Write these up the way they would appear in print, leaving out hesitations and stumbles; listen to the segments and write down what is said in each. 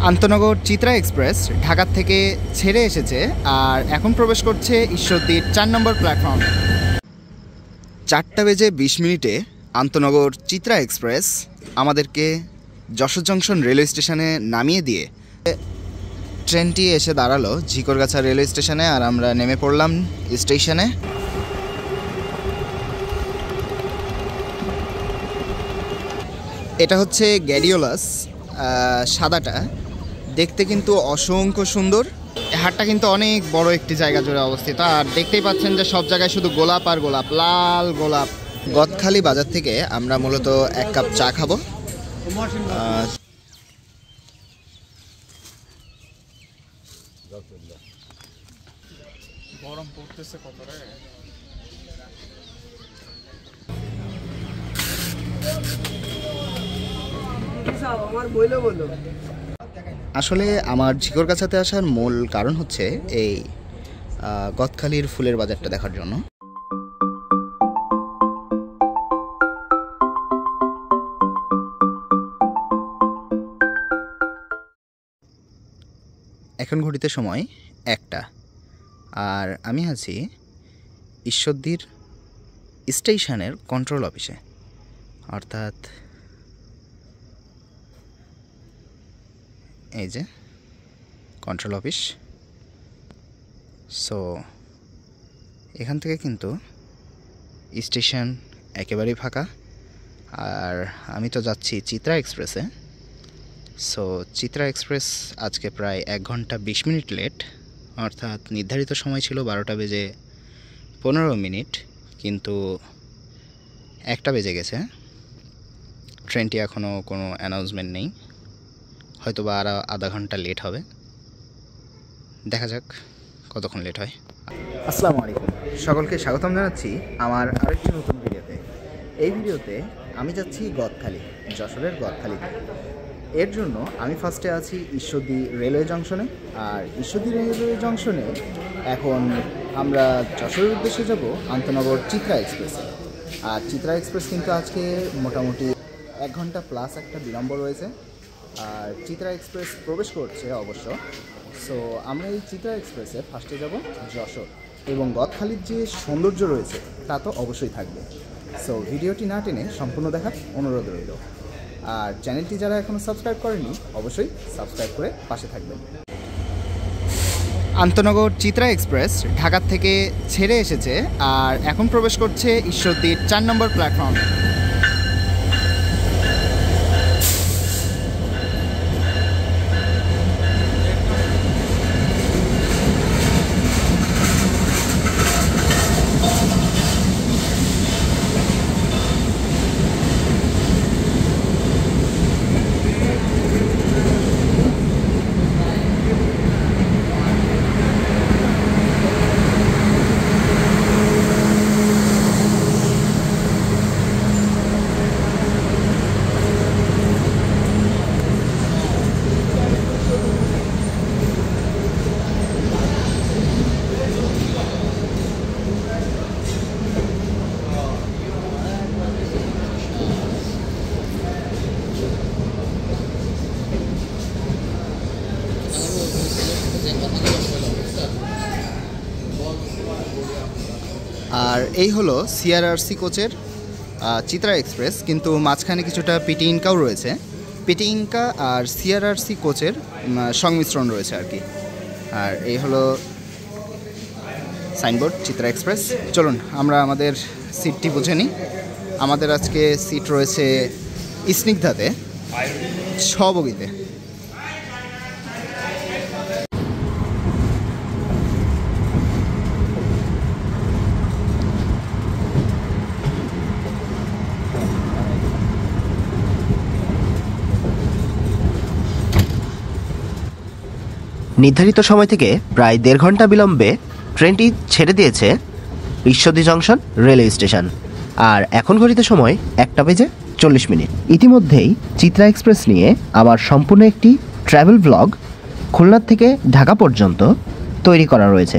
আন্তনগর Chitra express Dhaka থেকে ছেড়ে এসেছে আর এখন প্রবেশ করছে ঈশ্বরদীর 4 নম্বর প্ল্যাটফর্মে। 4:20 আন্তনগর চিত্রা এক্সপ্রেস আমাদেরকে যশোর জংশন রেলওয়ে স্টেশনে নামিয়ে দিয়ে ট্রেনটি এসে দাঁড়ালো ঝিকরগাছা রেলওয়ে স্টেশনে আর আমরা নেমে পড়লাম স্টেশনে। এটা হচ্ছে গ্যাডিওলাস, সাদাটা দেখতে কিন্তু অসংখ্য সুন্দর। হাটটা কিন্তু অনেক বড় একটি জায়গা জুড়ে অবস্থিত আর দেখতেই পাচ্ছেন যে সব জায়গায় শুধু গোলাপ আর গোলাপ, লাল গোলাপ। গদখালি বাজার থেকে আমরা মূলত 1 কাপ চা খাবো। গরম পড়তেছে কত রে। আসলে আমার ঝিকরগাছাতে আসার মূল কারণ হচ্ছে এই গদখালির ফুলের বাজারটা দেখার জন্য। এখন ঘড়িতে সময় 1টা আর আমি আছি ঈশ্বরদীর স্টেশনের কন্ট্রোল অফিসে, অর্থাৎ এই যে কন্ট্রোল অফিস। সো এখান থেকে কিন্তু স্টেশন একেবারেই ফাঁকা আর আমি তো যাচ্ছি চিত্রা এক্সপ্রেসে। সো চিত্রা এক্সপ্রেস আজকে প্রায় 1 ঘন্টা 20 মিনিট লেট, অর্থাৎ নির্ধারিত সময় ছিল 12:15, কিন্তু 1টা বেজে গেছে। ট্রেনটি এখনও কোনো অ্যানাউন্সমেন্ট নেই, হয়তো বা আরও আধা ঘন্টা লেট হবে। দেখা যাক কতক্ষণ লেট হয়। আসসালামু আলাইকুম, সকলকে স্বাগতম জানাচ্ছি আমার আরেকটি নতুন ভিডিওতে। এই ভিডিওতে আমি যাচ্ছি গদখালি, যশোরের গদখালিতে। এর জন্য আমি ফার্স্টে আছি ঈশ্বরদী রেলওয়ে জংশনে, আর ঈশ্বরদী রেলওয়ে জংশনে এখন আমরা যশোরের উদ্দেশ্যে যাব আন্তনগর চিত্রা এক্সপ্রেসে। আর চিত্রা এক্সপ্রেস কিন্তু আজকে মোটামুটি 1 ঘন্টা প্লাস একটা বিলম্ব রয়েছে আর চিত্রা এক্সপ্রেস প্রবেশ করছে অবশ্য। সো আমরা এই চিত্রা এক্সপ্রেসে ফার্স্টে যাব যশোর, এবং গদখালির যে সৌন্দর্য রয়েছে তা তো অবশ্যই থাকবে। সো ভিডিওটি না টেনে সম্পূর্ণ দেখার অনুরোধ রইল। আর চ্যানেলটি যারা এখনও সাবস্ক্রাইব করেনি অবশ্যই সাবস্ক্রাইব করে পাশে থাকবেন। আন্তনগর চিত্রা এক্সপ্রেস ঢাকা থেকে ছেড়ে এসেছে আর এখন প্রবেশ করছে ঈশ্বরদীর 4 নম্বর প্ল্যাটফর্মে। আর এই হলো সিআরআরসি কোচের চিত্রা এক্সপ্রেস, কিন্তু মাঝখানে কিছুটা পিটি ইনকাও রয়েছে। পিটি ইনকা আর সিআরআরসি কোচের সংমিশ্রণ রয়েছে আর কি। আর এই হলো সাইনবোর্ড চিত্রা এক্সপ্রেস। চলুন আমরা আমাদের সিটটি বুঝে নিই। আমাদের আজকে সিট রয়েছে স্নিগ্ধাতে 6 বগিতে। নির্ধারিত সময় থেকে প্রায় 1.5 ঘন্টা বিলম্বে ট্রেনটি ছেড়ে দিয়েছে ঈশ্বরদী জংশন রেলওয়ে স্টেশন। আর এখন ঘড়িতে সময় 1:40। ইতিমধ্যেই চিত্রা এক্সপ্রেস নিয়ে আমার সম্পূর্ণ একটি ট্রাভেল ব্লগ খুলনা থেকে ঢাকা পর্যন্ত তৈরি করা রয়েছে,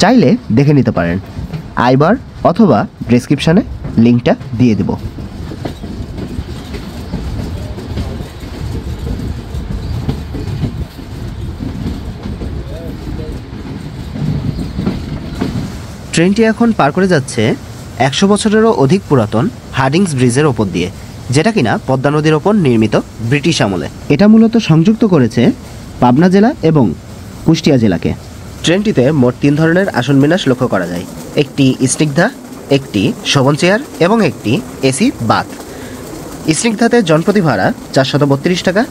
চাইলে দেখে নিতে পারেন। আইবার অথবা ডেসক্রিপশানে লিঙ্কটা দিয়ে দেব। ট্রেনটি এখন পার করে যাচ্ছে 100 বছরেরও অধিক পুরাতন হার্ডিংস ব্রিজের ওপর দিয়ে, যেটা কিনা পদ্মা নদীর ওপর নির্মিত ব্রিটিশ আমলে। এটা মূলত সংযুক্ত করেছে পাবনা জেলা এবং কুষ্টিয়া জেলাকে। ট্রেনটিতে মোট 3 ধরনের আসন বিন্যাস লক্ষ্য করা যায়। একটি স্নিগ্ধা, একটি শোভন চেয়ার এবং একটি এসি বাথ। স্নিগ্ধাতে জনপ্রতি ভাড়া 432 টাকা,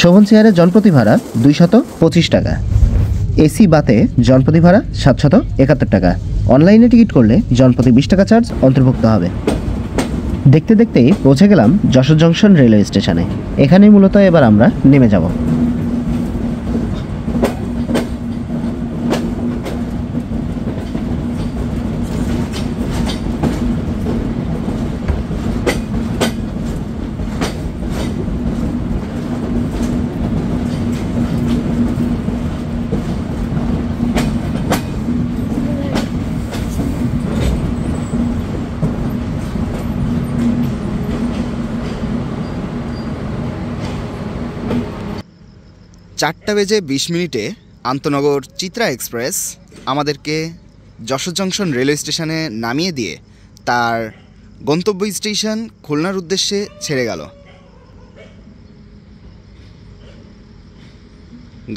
শোভন চেয়ারে জনপ্রতি ভাড়া 225 টাকা, এসি বাতে জনপ্রতি ভাড়া 771 টাকা। অনলাইনে টিকিট করলে জনপ্রতি 20 টাকা চার্জ অন্তর্ভুক্ত হবে। দেখতে দেখতেই পৌঁছে গেলাম যশোর জংশন রেলওয়ে স্টেশনে। এখানেই মূলত এবার আমরা নেমে যাব। চারটা বেজে 20 মিনিটে আন্তনগর চিত্রা এক্সপ্রেস আমাদেরকে যশোর জংশন রেলওয়ে স্টেশনে নামিয়ে দিয়ে তার গন্তব্য স্টেশন খুলনার উদ্দেশ্যে ছেড়ে গেল।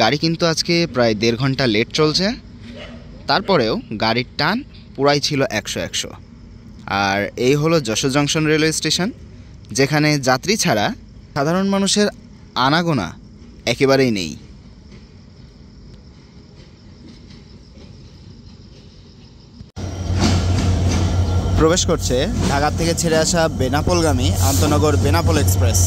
গাড়ি কিন্তু আজকে প্রায় 1.5 ঘন্টা লেট চলছে, তারপরেও গাড়ির টান পুরাই ছিল 100-100। আর এই হলো যশোর জংশন রেলওয়ে স্টেশন, যেখানে যাত্রী ছাড়া সাধারণ মানুষের আনাগোনা একেবারেই নেই। প্রবেশ করছে ঢাকা থেকে ছেড়ে আসা বেনাপোলগামী আন্তনগর বেনাপোল এক্সপ্রেস।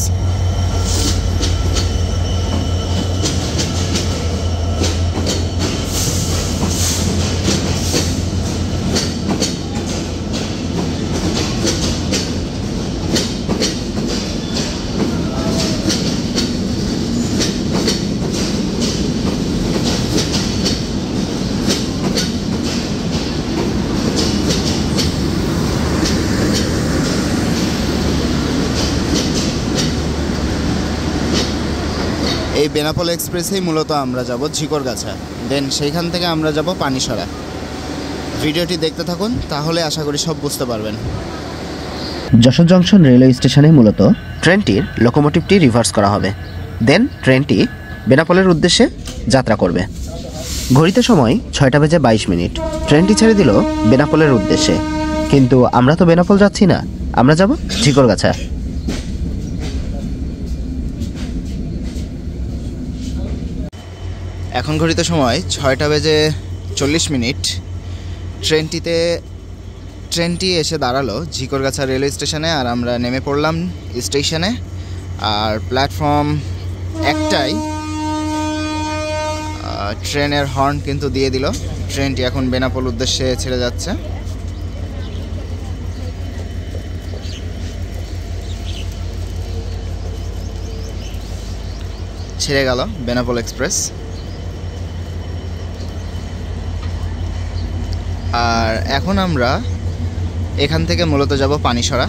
এই বেনাপোল এক্সপ্রেসেই মূলত আমরা যাব ঝিকরগাছা, দেন সেইখান থেকে আমরা যাব পানিসরা। ভিডিওটি দেখতে থাকুন, তাহলে আশা করি সব বুঝতে পারবেন। যশোর জংশন রেলওয়ে স্টেশনে মূলত ট্রেনটির লোকোমোটিভটি রিভার্স করা হবে, দেন ট্রেনটি বেনাপোলের উদ্দেশ্যে যাত্রা করবে। ঘড়িতে সময় 6টা বেজে 22 মিনিট। ট্রেনটি ছেড়ে দিল বেনাপোলের উদ্দেশ্যে, কিন্তু আমরা তো বেনাপোল যাচ্ছি না, আমরা যাব ঝিকরগাছা। এখন ঘড়িতে সময় 6টা বেজে 40 মিনিট। ট্রেনটি এসে দাঁড়ালো ঝিকরগাছা রেলওয়ে স্টেশনে, আর আমরা নেমে পড়লাম স্টেশনে। আর প্ল্যাটফর্ম একটাই, ট্রেনের হর্ন কিন্তু দিয়ে দিল। ট্রেনটি এখন বেনাপোল উদ্দেশ্যে ছেড়ে যাচ্ছে। ছেড়ে গেল বেনাপোল এক্সপ্রেস। আর এখন আমরা এখান থেকে মূলত যাব পানিসরা।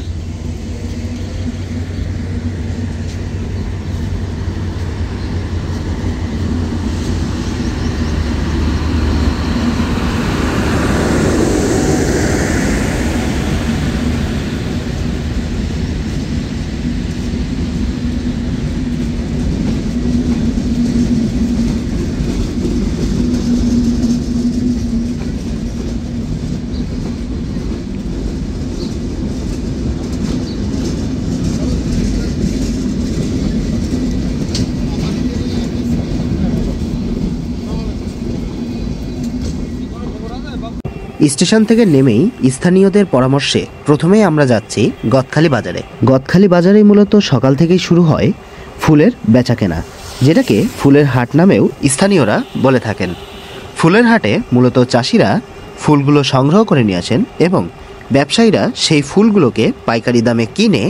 স্টেশন থেকে নেমেই স্থানীয়দের পরামর্শে প্রথমেই আমরা যাচ্ছি গদখালি বাজারে। গদখালি বাজারে মূলত সকাল থেকেই শুরু হয় ফুলের বেচাকেনা, যেটাকে ফুলের হাট নামেও স্থানীয়রা বলে থাকেন। ফুলের হাটে মূলত চাষিরা ফুলগুলো সংগ্রহ করে নিয়ে আসেন এবং ব্যবসায়ীরা সেই ফুলগুলোকে পাইকারি দামে কিনে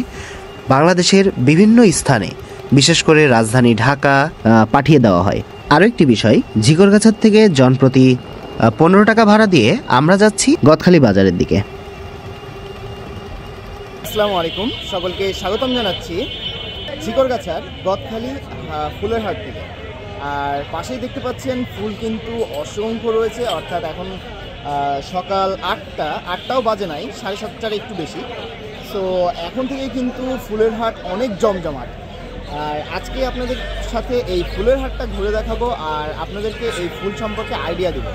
বাংলাদেশের বিভিন্ন স্থানে, বিশেষ করে রাজধানী ঢাকা, পাঠিয়ে দেওয়া হয়। আরও একটি বিষয়, ঝিকরগাছার থেকে জনপ্রতি 15 টাকা ভাড়া দিয়ে আমরা যাচ্ছি গদখালি বাজারের দিকে। আসসালামু আলাইকুম, সকলকে স্বাগতম জানাচ্ছি ঝিকরগাছার গদখালি ফুলের হাট থেকে। আর পাশেই দেখতে পাচ্ছেন ফুল কিন্তু অসংখ্য রয়েছে, অর্থাৎ এখন সকাল 8টাও বাজে নাই, 7:30টার একটু বেশি। সো এখন থেকে কিন্তু ফুলের হাট অনেক জমজমাট। আর আজকে আপনাদের সাথে এই ফুলের হাটটা ঘুরে দেখাবো আর আপনাদেরকে এই ফুল সম্পর্কে আইডিয়া দেবো।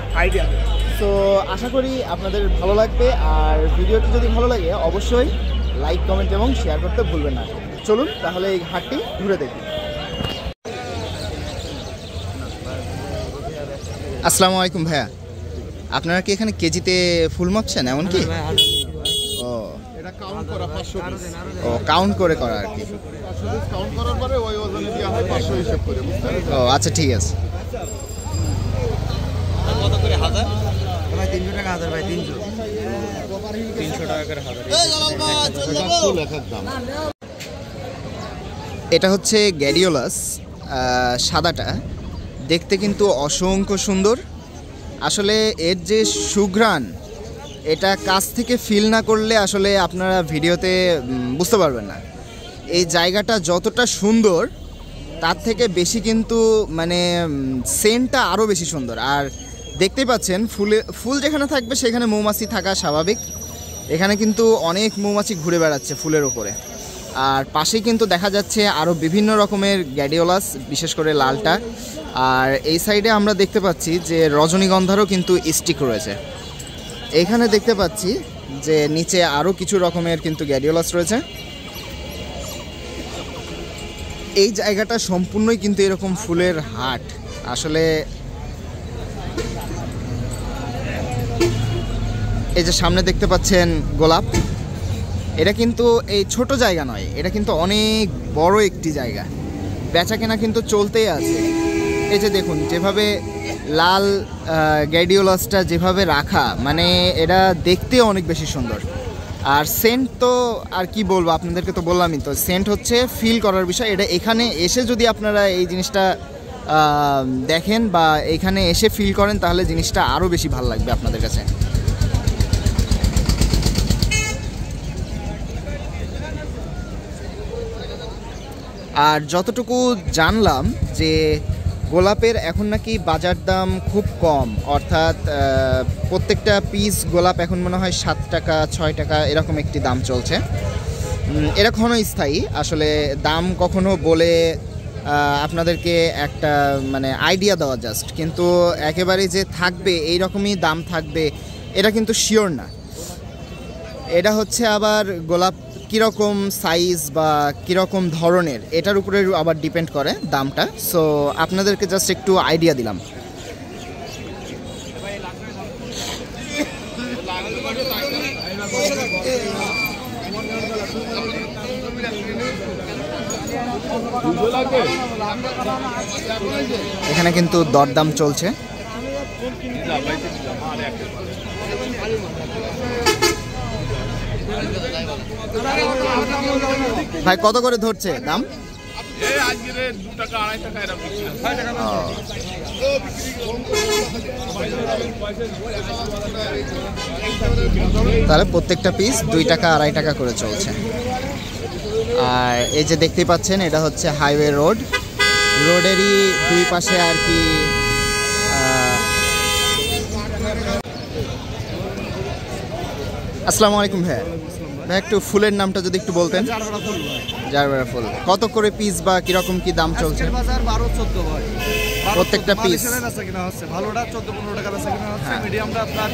সো আশা করি আপনাদের ভালো লাগবে, আর ভিডিওটি যদি ভালো লাগে অবশ্যই লাইক, কমেন্ট এবং শেয়ার করতে ভুলবেন না। চলুন তাহলে এই হাটটি ঘুরে দেখি। আসসালামু আলাইকুম ভাইয়া, আপনারা কি এখানে কেজিতে ফুল মাপছেন এমন কি? ও এটা কাউন্ট করা 500 পিস। ও কাউন্ট করে করা আর কি। 500 পিস কাউন্ট করার পরে ওই ওজনে দেওয়া হয় 500 হিসাব করে, বুঝছেন? ও আচ্ছা ঠিক আছে। কত করে হাজার? ভাই 300 টাকা হাজার ভাই, 300 টাকা করে হাজার। এটা ফুল এক এক দাম। এটা হচ্ছে গ্যাডিওলাস, সাদাটা দেখতে কিন্তু অসংখ্য সুন্দর। আসলে এর যে সুঘ্রাণ, এটা কাছ থেকে ফিল না করলে আসলে আপনারা ভিডিওতে বুঝতে পারবেন না। এই জায়গাটা যতটা সুন্দর তার থেকে বেশি কিন্তু মানে সেন্টটা আরও বেশি সুন্দর। আর দেখতেই পাচ্ছেন ফুল যেখানে থাকবে সেখানে মৌমাছি থাকা স্বাভাবিক। এখানে কিন্তু অনেক মৌমাছি ঘুরে বেড়াচ্ছে ফুলের ওপরে। আর পাশেই কিন্তু দেখা যাচ্ছে আরও বিভিন্ন রকমের গ্যাডিওলাস, বিশেষ করে লালটা। আর এই সাইডে আমরা দেখতে পাচ্ছি যে রজনীগন্ধারও কিন্তু স্টিক রয়েছে। এইখানে দেখতে পাচ্ছি যে নিচে আরও কিছু রকমের কিন্তু গ্যাডিওলাস রয়েছে। এই জায়গাটা সম্পূর্ণই কিন্তু এরকম ফুলের হাট। আসলে এই যে সামনে দেখতে পাচ্ছেন গোলাপ, এটা কিন্তু এই ছোট জায়গা নয়, এটা কিন্তু অনেক বড় একটি জায়গা। বেচা কেনা কিন্তু চলতেই আছে। এই যে দেখুন যেভাবে লাল গ্যাডিওলাসটা যেভাবে রাখা, মানে এটা দেখতে অনেক বেশি সুন্দর। আর সেন্ট তো আর কি বলবো, আপনাদেরকে তো বললামই তো, সেন্ট হচ্ছে ফিল করার বিষয়। এটা এখানে এসে যদি আপনারা এই জিনিসটা দেখেন বা এখানে এসে ফিল করেন তাহলে জিনিসটা আরও বেশি ভালো লাগবে আপনাদের কাছে। আর যতটুকু জানলাম যে গোলাপের এখন নাকি বাজার দাম খুব কম, অর্থাৎ প্রত্যেকটা পিস গোলাপ এখন মনে হয় 7 টাকা 6 টাকা এরকম একটি দাম চলছে। এটা ক্ষণস্থায়ী, আসলে দাম কখনো বলে আপনাদেরকে একটা মানে আইডিয়া দেওয়া জাস্ট, কিন্তু একেবারে যে থাকবে এই রকমই দাম থাকবে এটা কিন্তু শিওর না। এটা হচ্ছে আবার গোলাপ কীরকম সাইজ বা কীরকম ধরনের এটার উপরে আবার ডিপেন্ড করে দামটা। সো আপনাদেরকে জাস্ট একটু আইডিয়া দিলাম। এখানে কিন্তু দরদাম চলছে। ভাই কত করে ধরছে দাম? তাহলে প্রত্যেকটা পিস 2 টাকা 2.5 টাকা করে চলছে। আর এই যে দেখতে পাচ্ছেন এটা হচ্ছে হাইওয়ে রোড, রোডেরই দুই পাশে আর কি আসসালামু আলাইকুম ভাই, একটু ফুলের নামটা যদি একটু বলতেন। জারবেরা ফুল কত করে পিস বা কিরকম কি দাম চলছে? বাজার 12-14 ভাই, প্রত্যেকটা পিস ভালোটা 14-15 টাকা বেচা কিনা হচ্ছে, মিডিয়ামটা আপনার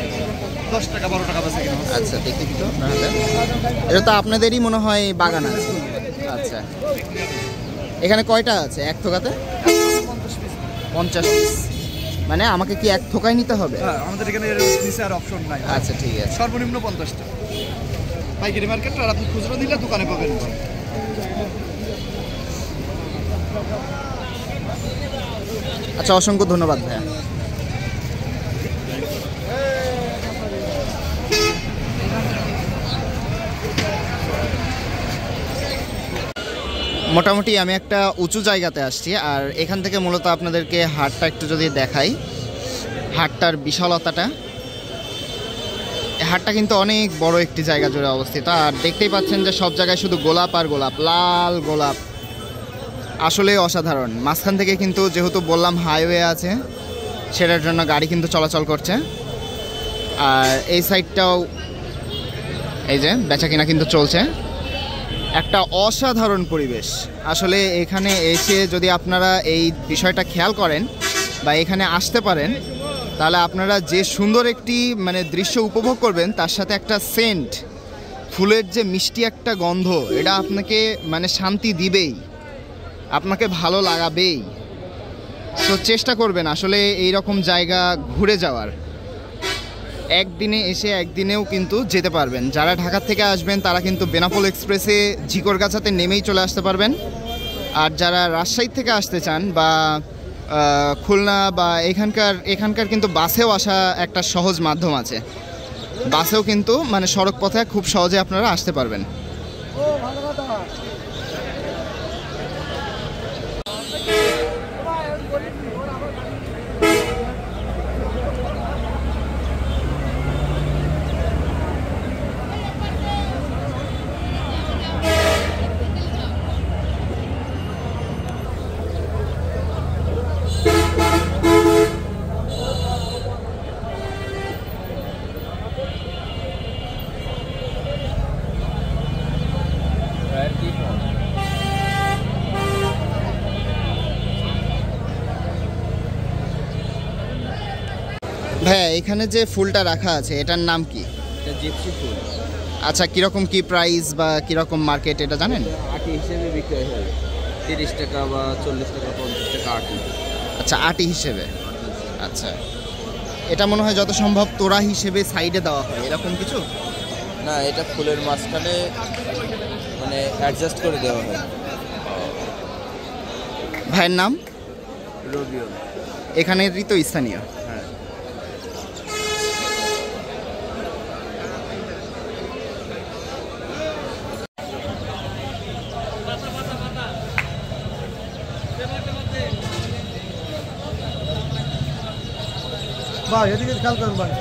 10 টাকা 12 টাকা বেচা কিনা হচ্ছে। আচ্ছা দেখতে কি তো আপনার হাতে, এটা তো আপনাদেরই মনে হয় বাগান আছে। আচ্ছা এখানে কয়টা আছে এক থোকাতে? 50 পিস। মানে আমাকে কি এক থোকায় নিতে হবে? হ্যাঁ, আমাদের এখানে নিচে আর অপশন নাই। আচ্ছা ঠিক আছে, সর্বনিম্ন 50 টাকা পাইকারি মার্কেট, আর আপনি খুচরো দিলে দোকানে পাবেন। আচ্ছা অসংখ্য ধন্যবাদ ভাইয়া। মোটামুটি আমি একটা উঁচু জায়গাতে আসছি, আর এখান থেকে মূলত আপনাদেরকে হাটটা একটু যদি দেখাই, হাটটার বিশালতাটা। হাটটা কিন্তু অনেক বড় একটি জায়গা জুড়ে অবস্থিত, আর দেখতেই পাচ্ছেন যে সব জায়গায় শুধু গোলাপ আর গোলাপ, লাল গোলাপ, আসলে অসাধারণ। মাঝখান থেকে কিন্তু যেহেতু বললাম হাইওয়ে আছে, সেটার জন্য গাড়ি কিন্তু চলাচল করছে। আর এই সাইডটাও এই যে বেচা কিনা কিন্তু চলছে। একটা অসাধারণ পরিবেশ আসলে। এখানে এসে যদি আপনারা এই বিষয়টা খেয়াল করেন বা এখানে আসতে পারেন, তাহলে আপনারা যে সুন্দর একটি মানে দৃশ্য উপভোগ করবেন, তার সাথে একটা সেন্ট, ফুলের যে মিষ্টি একটা গন্ধ, এটা আপনাকে মানে শান্তি দিবেই, আপনাকে ভালো লাগাবেই। তো চেষ্টা করবেন আসলে এই রকম জায়গা ঘুরে যাওয়ার। একদিনে এসে একদিনেও কিন্তু যেতে পারবেন। যারা ঢাকা থেকে আসবেন তারা কিন্তু বেনাপোল এক্সপ্রেসে ঝিকরগাছাতে নেমেই চলে আসতে পারবেন। আর যারা রাজশাহী থেকে আসতে চান বা খুলনা বা এখানকার কিন্তু বাসেও আসা একটা সহজ মাধ্যম আছে। বাসেও কিন্তু মানে সড়ক পথে খুব সহজে আপনারা আসতে পারবেন। ভাইয়া, এখানে যে ফুলটা রাখা আছে এটার নাম কি? এটা জিপসি ফুল। আচ্ছা, কীরকম কি প্রাইস বা কীরকম মার্কেট এটা জানেন? আটি হিসেবে বিক্রি হয় 30 টাকা বা 40 টাকা 50 টাকা আটি। আচ্ছা, আটি হিসেবে। আচ্ছা, এটা মনে হয় যত সম্ভব তোড়া হিসেবে সাইডে দেওয়া হয়, এরকম কিছু না, এটা ফুলের মাঝখানে মানে অ্যাডজাস্ট করে দেওয়া হয়। ভাইয়ের নাম? রবিউল। এখানেরই তো স্থানীয়? হ্যাঁ। ভাই এদিকে খেয়াল করুন ভাই।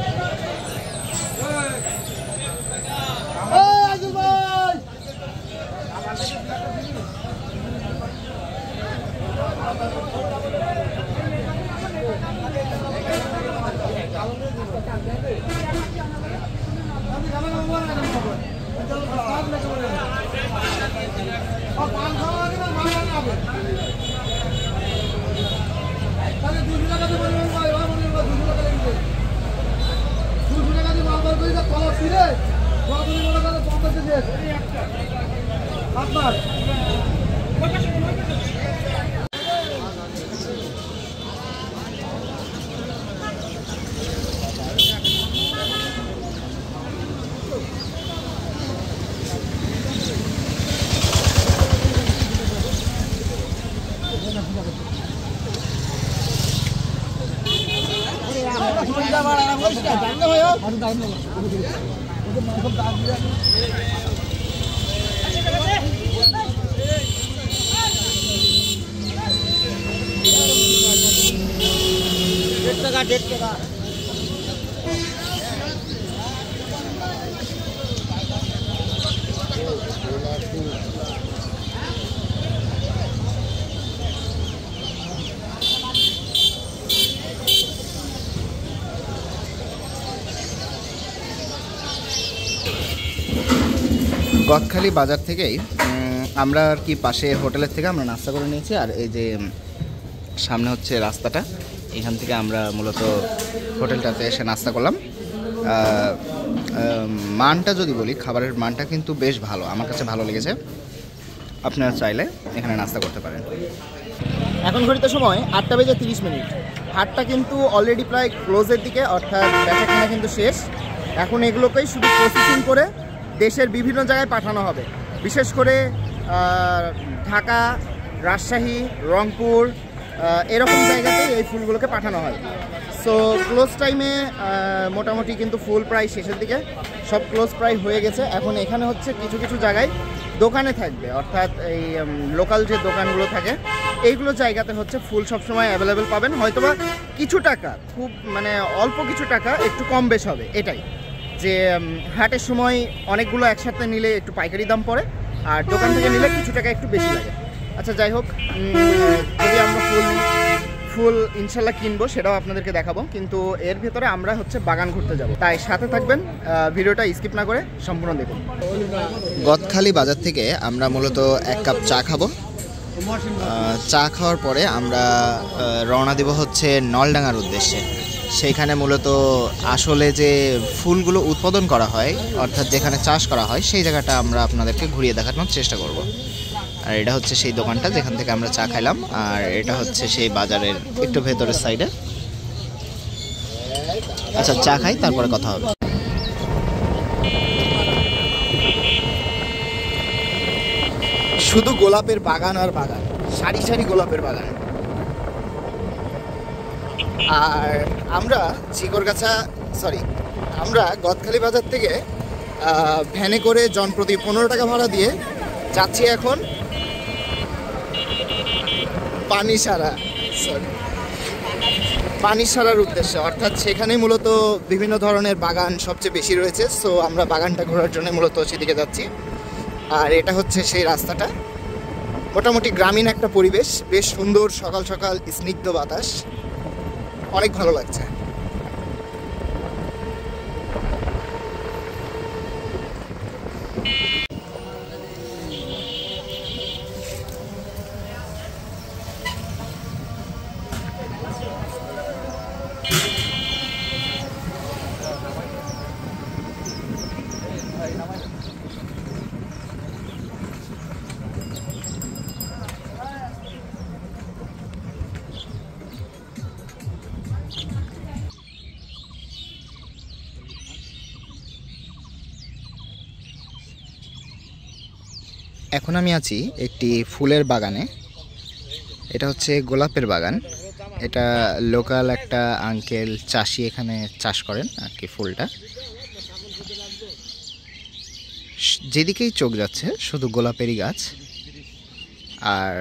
গদখালি বাজার থেকেই আমরা আর কি পাশে হোটেলের থেকে আমরা নাস্তা করে নিয়েছি। আর এই যে সামনে হচ্ছে রাস্তাটা, এখান থেকে আমরা মূলত হোটেলটাতে এসে নাস্তা করলাম। মানটা যদি বলি, খাবারের মানটা কিন্তু বেশ ভালো, আমার কাছে ভালো লেগেছে। আপনারা চাইলে এখানে নাস্তা করতে পারেন। এখন ঘড়িতে সময় 8:30। হাটটা কিন্তু অলরেডি প্রায় ক্লোজের দিকে, অর্থাৎ বেচাকেনা কিন্তু শেষ। এখন এগুলোকেই শুধু প্রসেসিং করে দেশের বিভিন্ন জায়গায় পাঠানো হবে। বিশেষ করে ঢাকা, রাজশাহী, রংপুর এরকম জায়গাতেই এই ফুলগুলোকে পাঠানো হয়। সো ক্লোজ টাইমে মোটামুটি কিন্তু ফুল প্রায় শেষের দিকে, সব ক্লোজ প্রায় হয়ে গেছে। এখন এখানে হচ্ছে কিছু কিছু জায়গায় দোকানে থাকবে, অর্থাৎ এই লোকাল যে দোকানগুলো থাকে এইগুলো জায়গাতে হচ্ছে ফুল সবসময় অ্যাভেলেবেল পাবেন। হয়তোবা কিছু টাকা, খুব মানে অল্প কিছু টাকা একটু কম বেশ হবে, এটাই যে হাটের সময় অনেকগুলো একসাথে নিলে একটু পাইকারি দাম পড়ে, আর দোকান থেকে নিলে কিছু টাকা একটু বেশি লাগে। আচ্ছা, যাই হোক, যদি আমরা ফুল ইনশাল্লাহ কিনবো, সেটাও আপনাদেরকে দেখাবো। কিন্তু এর ভেতরে আমরা হচ্ছে বাগান ঘুরতে যাব, তাই সাথে থাকবেন, ভিডিওটা স্কিপ না করে সম্পূর্ণ দেখুন। গদখালি বাজার থেকে আমরা মূলত 1 কাপ চা খাবো। চা খাওয়ার পরে আমরা রওনা দেব হচ্ছে নলডাঙ্গার উদ্দেশ্যে। সেইখানে মূলত আসলে যে ফুলগুলো উৎপাদন করা হয়, অর্থাৎ যেখানে চাষ করা হয়, সেই জায়গাটা আমরা আপনাদেরকে ঘুরিয়ে দেখানোর চেষ্টা করব। আর এটা হচ্ছে সেই দোকানটা যেখান থেকে আমরা চা খাইলাম, আর এটা হচ্ছে সেই বাজারের একটু ভেতরের সাইডে। আচ্ছা, চা খাই, তারপরে কথা হবে। শুধু গোলাপের বাগান আর বাগান, সারি সারি গোলাপের বাগান। আর আমরা আমরা গদখালি বাজার থেকে ভ্যানে করে জনপ্রতি 15 টাকা ভাড়া দিয়ে যাচ্ছি এখন পানিসারার উদ্দেশ্যে। অর্থাৎ সেখানে মূলত বিভিন্ন ধরনের বাগান সবচেয়ে বেশি রয়েছে। সো আমরা বাগানটা ঘোরার জন্য মূলত সেদিকে যাচ্ছি। আর এটা হচ্ছে সেই রাস্তাটা। মোটামুটি গ্রামীণ একটা পরিবেশ, বেশ সুন্দর, সকাল সকাল স্নিগ্ধ বাতাস, অনেক ভালো লাগছে। এখন আমি আছি একটি ফুলের বাগানে। এটা হচ্ছে গোলাপের বাগান। এটা লোকাল একটা আঙ্কেল চাষি এখানে চাষ করেন আর কি ফুলটা। যেদিকেই চোখ যাচ্ছে শুধু গোলাপেরই গাছ। আর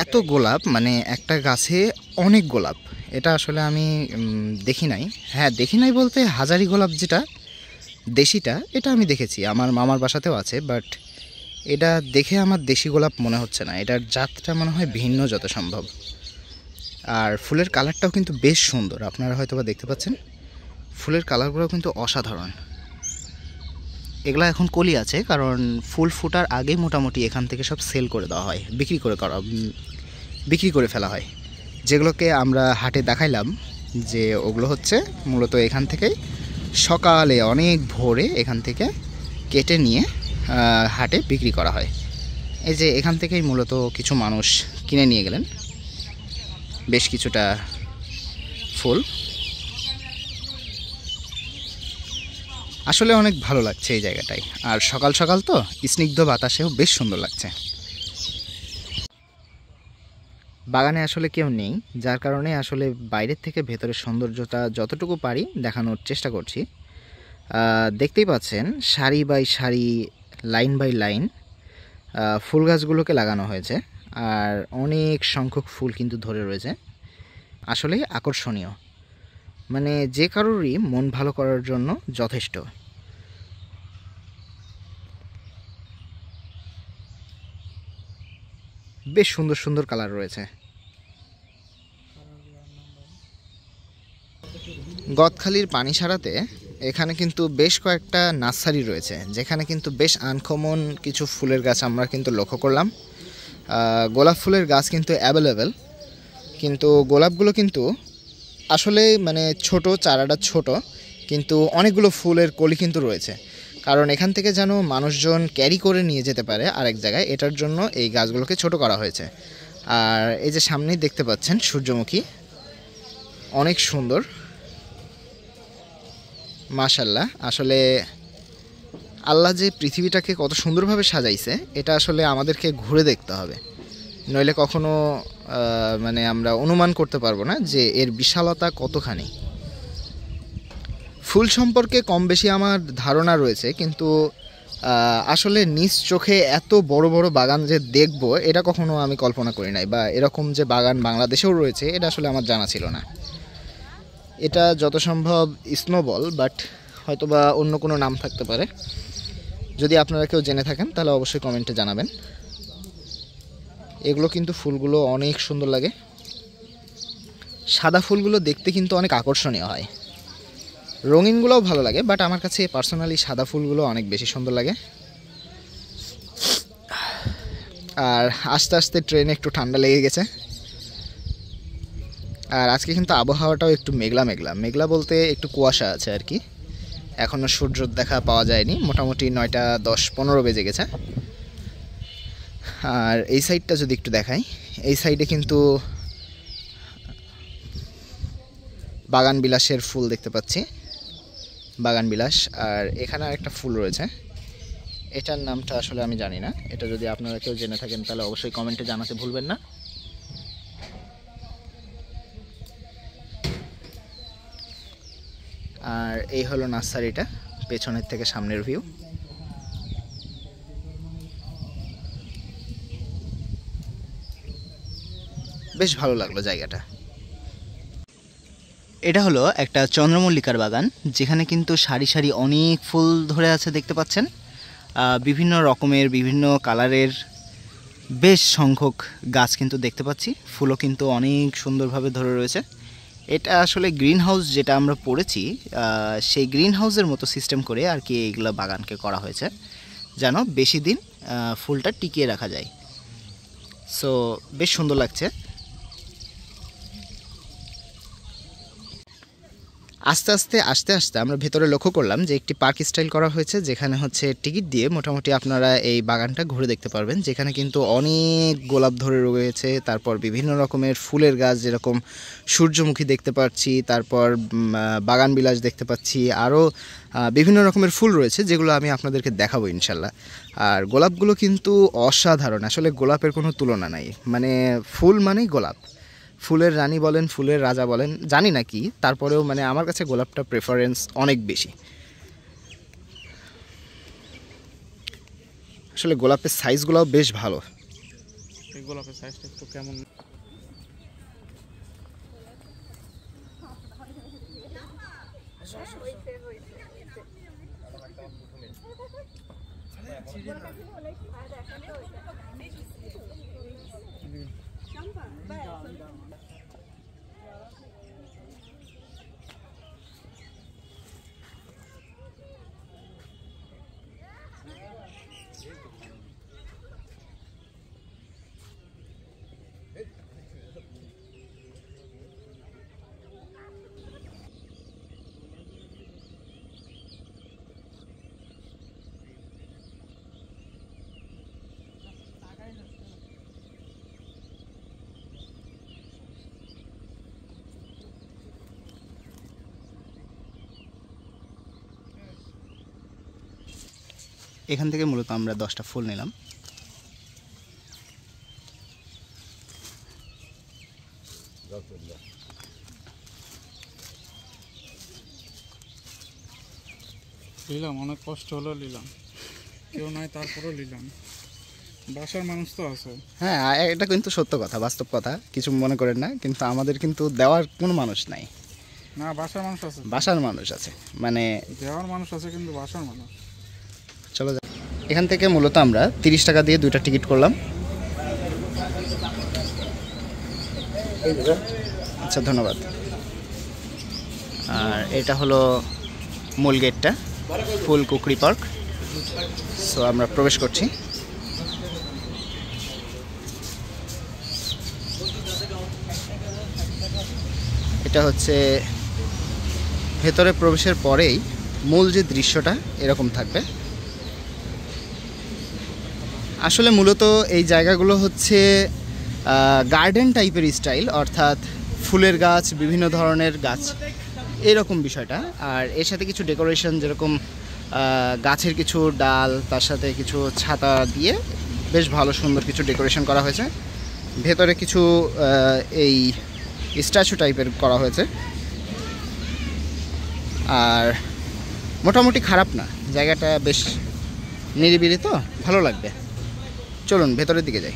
এত গোলাপ, মানে একটা গাছে অনেক গোলাপ, এটা আসলে আমি দেখি নাই। হ্যাঁ, দেখি নাই বলতে হাজারি গোলাপ যেটা দেশিটা, এটা আমি দেখেছি, আমার মামার বাসাতেও আছে। বাট এটা দেখে আমার দেশি গোলাপ মনে হচ্ছে না, এটার জাতটা মনে হয় ভিন্ন যত সম্ভব। আর ফুলের কালারটাও কিন্তু বেশ সুন্দর, আপনারা হয়তো বা দেখতে পাচ্ছেন। ফুলের কালারগুলো কিন্তু অসাধারণ। এগুলা এখন কলি আছে, কারণ ফুল ফুটার আগে মোটামুটি এখান থেকে সব সেল করে দেওয়া হয়, বিক্রি করে ফেলা হয়। যেগুলোকে আমরা হাটে দেখাইলাম, যে ওগুলো হচ্ছে মূলত এখান থেকেই সকালে অনেক ভোরে এখান থেকে কেটে নিয়ে হাটে বিক্রি করা হয়। এই যে এখান থেকেই মূলত কিছু মানুষ কিনে নিয়ে গেলেন বেশ কিছুটা ফুল। আসলে অনেক ভালো লাগছে এই জায়গাটায়। আর সকাল সকাল তো স্নিগ্ধ বাতাসেও বেশ সুন্দর লাগছে। বাগানে আসলে কেউ নেই, যার কারণে আসলে বাইরের থেকে ভেতরের সৌন্দর্যটা যতটুকু পারি দেখানোর চেষ্টা করছি। দেখতেই পাচ্ছেন সারি বাই সারি, লাইন বাই লাইন ফুল গাছগুলোকে লাগানো হয়েছে। আর অনেক সংখ্যক ফুল কিন্তু ধরে রয়েছে। আসলেই আকর্ষণীয়, মানে যে কারোরই মন ভালো করার জন্য যথেষ্ট। বেশ সুন্দর সুন্দর কালার রয়েছে। গদখালির পানিসারাতে এখানে কিন্তু বেশ কয়েকটা নার্সারি রয়েছে, যেখানে কিন্তু বেশ আনকমন কিছু ফুলের গাছ আমরা কিন্তু লক্ষ্য করলাম। গোলাপ ফুলের গাছ কিন্তু অ্যাভেলেবেল, কিন্তু গোলাপগুলো কিন্তু আসলে মানে ছোট, চারাটা ছোট, কিন্তু অনেকগুলো ফুলের কলি কিন্তু রয়েছে। কারণ এখান থেকে যেন মানুষজন ক্যারি করে নিয়ে যেতে পারে আরেক জায়গায়, এটার জন্য এই গাছগুলোকে ছোট করা হয়েছে। আর এই যে সামনেই দেখতে পাচ্ছেন সূর্যমুখী, অনেক সুন্দর, মাশাল্লাহ। আসলে আল্লাহ যে পৃথিবীটাকে কত সুন্দরভাবে সাজাইছে, এটা আসলে আমাদেরকে ঘুরে দেখতে হবে, নইলে কখনো মানে আমরা অনুমান করতে পারবো না যে এর বিশালতা কতখানি। ফুল সম্পর্কে কম বেশি আমার ধারণা রয়েছে, কিন্তু আসলে নিজ চোখে এত বড় বড় বাগান যে দেখব, এটা কখনো আমি কল্পনা করি নাই, বা এরকম যে বাগান বাংলাদেশেও রয়েছে এটা আসলে আমার জানা ছিল না। এটা যত সম্ভব স্নোবল, বাট হয়তো বা অন্য কোনো নাম থাকতে পারে। যদি আপনারা কেউ জেনে থাকেন তাহলে অবশ্যই কমেন্টে জানাবেন। এগুলো কিন্তু ফুলগুলো অনেক সুন্দর লাগে। সাদা ফুলগুলো দেখতে কিন্তু অনেক আকর্ষণীয় হয়, রঙিনগুলোও ভালো লাগে, বাট আমার কাছে পার্সোনালি সাদা ফুলগুলো অনেক বেশি সুন্দর লাগে। আর আস্তে আস্তে ট্রেনে একটু ঠান্ডা লেগে গেছে। আর আজকে কিন্তু আবহাওয়াটাও একটু মেঘলা মেঘলা, মেঘলা বলতে একটু কুয়াশা আছে আর কি। এখনও সূর্য দেখা পাওয়া যায়নি, মোটামুটি 9টা 10-15 বেজে গেছে। আর এই সাইডটা যদি একটু দেখাই, এই সাইডে কিন্তু বাগান বিলাসের ফুল দেখতে পাচ্ছি, বাগান বিলাস। আর এখানে আরেকটা ফুল রয়েছে, এটার নামটা আসলে আমি জানি না, এটা যদি আপনারা কেউ জেনে থাকেন তাহলে অবশ্যই কমেন্টে জানাতে ভুলবেন না। আর এই হলো নার্সারিটা, পেছনের থেকে সামনের ভিউ। বেশ ভালো লাগলো জায়গাটা। এটা হলো একটা চন্দ্রমল্লিকার বাগান, যেখানে কিন্তু সারি সারি অনেক ফুল ধরে আছে দেখতে পাচ্ছেন, বিভিন্ন রকমের বিভিন্ন কালারের বেশ সংখ্যক গাছ কিন্তু দেখতে পাচ্ছি, ফুলও কিন্তু অনেক সুন্দরভাবে ধরে রয়েছে। এটা আসলে গ্রিন হাউস যেটা আমরা পড়েছি, সেই গ্রিন হাউসের মতো সিস্টেম করে আর কি এইগুলো বাগানকে করা হয়েছে, যেন বেশি দিন ফুলটা টিকিয়ে রাখা যায়। সো বেশ সুন্দর লাগছে। আস্তে আস্তে আমরা ভেতরে লক্ষ্য করলাম যে একটি পার্ক স্টাইল করা হয়েছে, যেখানে হচ্ছে টিকিট দিয়ে মোটামুটি আপনারা এই বাগানটা ঘুরে দেখতে পারবেন, যেখানে কিন্তু অনেক গোলাপ ধরে রয়েছে, তারপর বিভিন্ন রকমের ফুলের গাছ, যেরকম সূর্যমুখী দেখতে পাচ্ছি, তারপর বাগান বিলাস দেখতে পাচ্ছি, আরও বিভিন্ন রকমের ফুল রয়েছে যেগুলো আমি আপনাদেরকে দেখাবো ইনশাল্লাহ। আর গোলাপগুলো কিন্তু অসাধারণ, আসলে গোলাপের কোনো তুলনা নাই, মানে ফুল মানেই গোলাপ, ফুলের রানী বলেন, ফুলের রাজা বলেন, জানি না কি, তারপরেও মানে আমার কাছে গোলাপটা প্রেফারেন্স অনেক বেশি। আসলে গোলাপের সাইজগুলোও বেশ ভালো। এই গোলাপের সাইজটা একটু কেমন? এখান থেকে মূলত আমরা 10টা ফুল নিলাম। নিলাম, অনেক কষ্ট হলো নিলাম, কেউ নাই তারপরেও নিলাম, বাসার মানুষ তো আছে। হ্যাঁ, এটা কিন্তু সত্য কথা, বাস্তব কথা, কিছু মনে করেন না, কিন্তু আমাদের কিন্তু দেওয়ার কোনো মানুষ নাই। না, বাসার মানুষ আছে, বাসার মানুষ আছে, মানে দেওয়ার মানুষ আছে, কিন্তু বাসার মানুষ। চলো যাক। এখান থেকে মূলত আমরা 30 টাকা দিয়ে 2টা টিকিট করলাম। আচ্ছা, ধন্যবাদ। আর এটা হলো মূল গেটটা, ফুল কুকরি পার্ক। সো আমরা প্রবেশ করছি। এটা হচ্ছে ভেতরে প্রবেশের পরেই মূল যে দৃশ্যটা এরকম থাকবে। আসলে মূলত এই জায়গাগুলো হচ্ছে গার্ডেন টাইপের স্টাইল, অর্থাৎ ফুলের গাছ, বিভিন্ন ধরনের গাছ, এরকম বিষয়টা। আর এর সাথে কিছু ডেকোরেশন, যেরকম গাছের কিছু ডাল, তার সাথে কিছু ছাতা দিয়ে বেশ ভালো সুন্দর কিছু ডেকোরেশন করা হয়েছে। ভেতরে কিছু এই স্ট্যাচু টাইপের করা হয়েছে। আর মোটামুটি খারাপ না, জায়গাটা বেশ নিরিবিলি, তো ভালো লাগবে। চলুন ভেতরের দিকে যাই।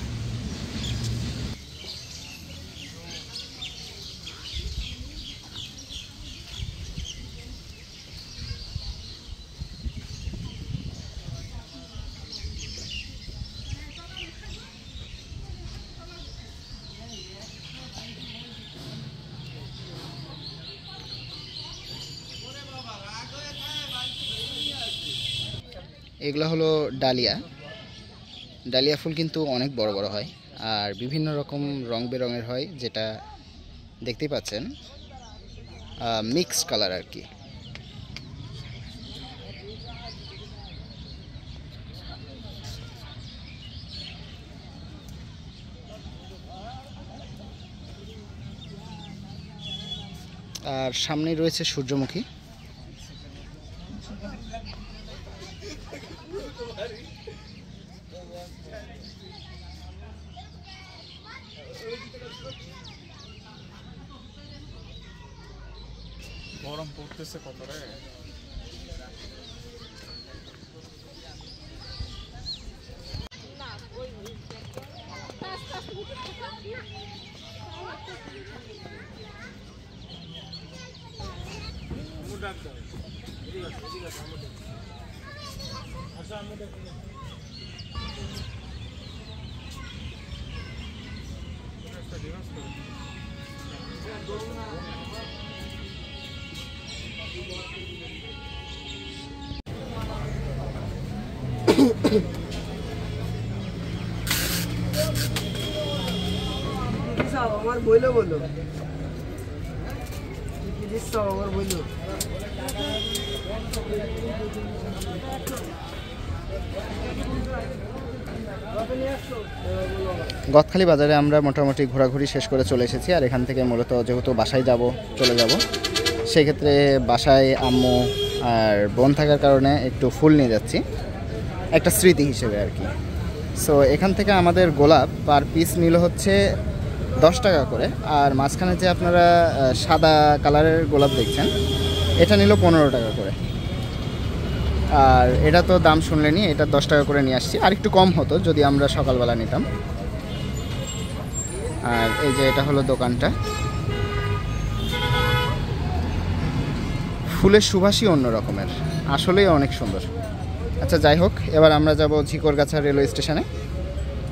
এগুলো হলো ডালিয়া। ডালিয়া ফুল কিন্তু অনেক বড় বড় হয় আর বিভিন্ন রকম রং বেরঙের হয়, যেটা দেখতেই পাচ্ছেন মিক্সড কালার আর কি। আর সামনেই রয়েছে সূর্যমুখী। গরম পড়তেছে কত রে। আমার বইলো বলো কি দিচ্ছ আমার বইলো। গদখালি বাজারে আমরা মোটামুটি ঘোরাঘুরি শেষ করে চলে এসেছি। আর এখান থেকে মূলত যেহেতু বাসায় চলে যাব, সেক্ষেত্রে বাসায় আম্মু আর বোন থাকার কারণে একটু ফুল নিয়ে যাচ্ছি, একটা স্মৃতি হিসেবে আর কি। সো এখান থেকে আমাদের গোলাপ পার পিস নিল হচ্ছে 10 টাকা করে। আর মাঝখানে যে আপনারা সাদা কালারের গোলাপ দেখছেন, এটা নিল 15 টাকা করে। আর এটা তো দাম শুনলেনি, এটা 10 টাকা করে নিয়ে আসছি। আর একটু কম হতো যদি আমরা সকালবেলা নিতাম। আর এই যে এটা হলো দোকানটা। ফুলের সুবাসই অন্য রকমের, আসলেই অনেক সুন্দর। আচ্ছা যাই হোক, এবার আমরা যাব ঝিকরগাছা রেলওয়ে স্টেশনে।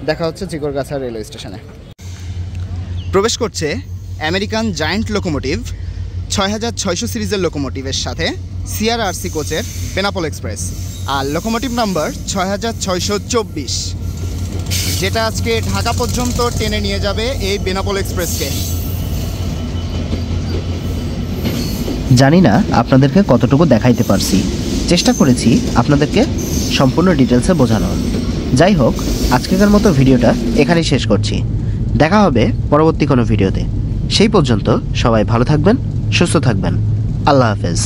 দেখা হচ্ছে ঝিকরগাছা রেলওয়ে স্টেশনে। প্রবেশ করছে আমেরিকান জায়ান্ট লোকোমোটিভ 6600 সিরিজের লোকোমোটিভের সাথে সিআরআরসি কোচের বেনাপোল এক্সপ্রেস, আর লোকোমোটিভ নাম্বার 6624, যেটা আজকে ঢাকা পর্যন্ত টেনে নিয়ে যাবে এই বেনাপোল এক্সপ্রেসকে। জানি না আপনাদেরকে কতটুকু দেখাইতে পারছি, চেষ্টা করেছি আপনাদেরকে সম্পূর্ণ ডিটেলসে বোঝানোর। যাই হোক, আজকের মতো ভিডিওটা এখানেই শেষ করছি। দেখা হবে পরবর্তী কোনো ভিডিওতে। সেই পর্যন্ত সবাই ভালো থাকবেন, সুস্থ থাকবেন। আল্লাহ হাফেজ।